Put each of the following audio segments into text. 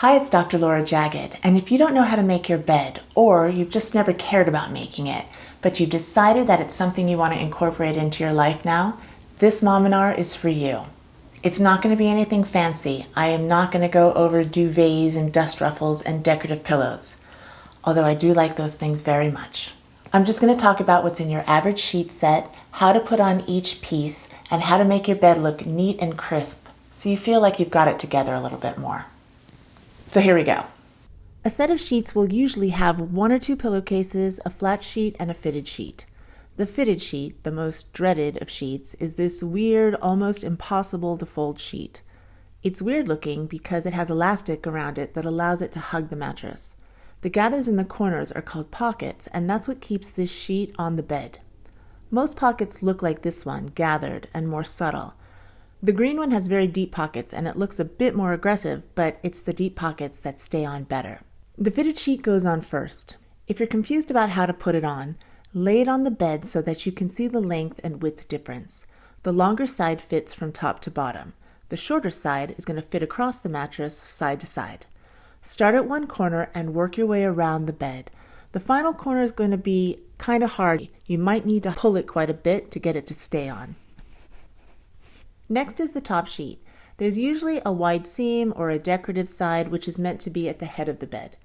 Hi, it's Dr. Laura Jagged, and if you don't know how to make your bed, or you've just never cared about making it, but you've decided that it's something you want to incorporate into your life now, this Mominar is for you. It's not going to be anything fancy. I am not going to go over duvets and dust ruffles and decorative pillows, although I do like those things very much. I'm just going to talk about what's in your average sheet set, how to put on each piece, and how to make your bed look neat and crisp so you feel like you've got it together a little bit more. So here we go. A set of sheets will usually have 1 or 2 pillowcases, a flat sheet, and a fitted sheet. The fitted sheet, the most dreaded of sheets, is this weird, almost impossible to fold sheet. It's weird looking because it has elastic around it that allows it to hug the mattress. The gathers in the corners are called pockets, and that's what keeps this sheet on the bed. Most pockets look like this one, gathered and more subtle. The green one has very deep pockets and it looks a bit more aggressive, but it's the deep pockets that stay on better. The fitted sheet goes on first. If you're confused about how to put it on, lay it on the bed so that you can see the length and width difference. The longer side fits from top to bottom. The shorter side is going to fit across the mattress side to side. Start at one corner and work your way around the bed. The final corner is going to be kind of hard. You might need to pull it quite a bit to get it to stay on. Next is the top sheet. There's usually a wide seam or a decorative side which is meant to be at the head of the bed.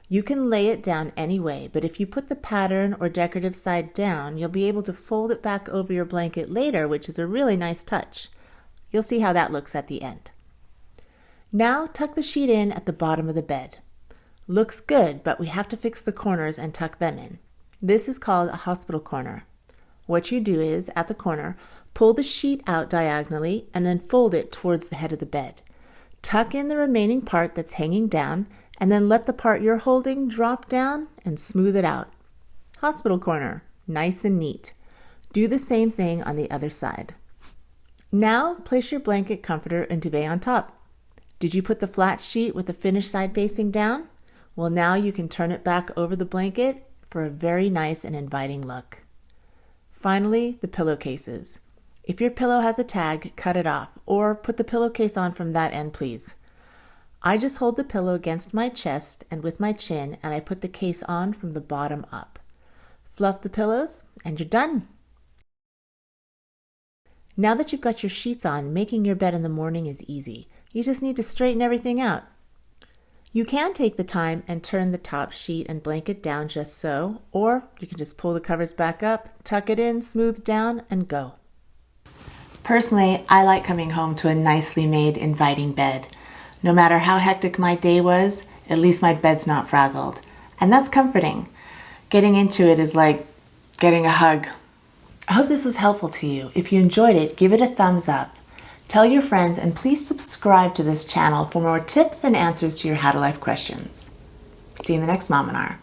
You can lay it down any way, but if you put the pattern or decorative side down, you'll be able to fold it back over your blanket later, which is a really nice touch. You'll see how that looks at the end. Now tuck the sheet in at the bottom of the bed. Looks good, but we have to fix the corners and tuck them in. This is called a hospital corner. What you do is, at the corner, pull the sheet out diagonally and then fold it towards the head of the bed. Tuck in the remaining part that's hanging down and then let the part you're holding drop down and smooth it out. Hospital corner, nice and neat. Do the same thing on the other side. Now place your blanket, comforter, and duvet on top. Did you put the flat sheet with the finished side facing down? Well, now you can turn it back over the blanket for a very nice and inviting look. Finally, the pillowcases. If your pillow has a tag, cut it off, or put the pillowcase on from that end, please. I just hold the pillow against my chest and with my chin, and I put the case on from the bottom up. Fluff the pillows, and you're done. Now that you've got your sheets on, making your bed in the morning is easy. You just need to straighten everything out. You can take the time and turn the top sheet and blanket down just so, or you can just pull the covers back up, tuck it in, smooth down, and go. Personally, I like coming home to a nicely made, inviting bed. No matter how hectic my day was, at least my bed's not frazzled. And that's comforting. Getting into it is like getting a hug. I hope this was helpful to you. If you enjoyed it, give it a thumbs up. Tell your friends and please subscribe to this channel for more tips and answers to your How to Life questions. See you in the next Mominar.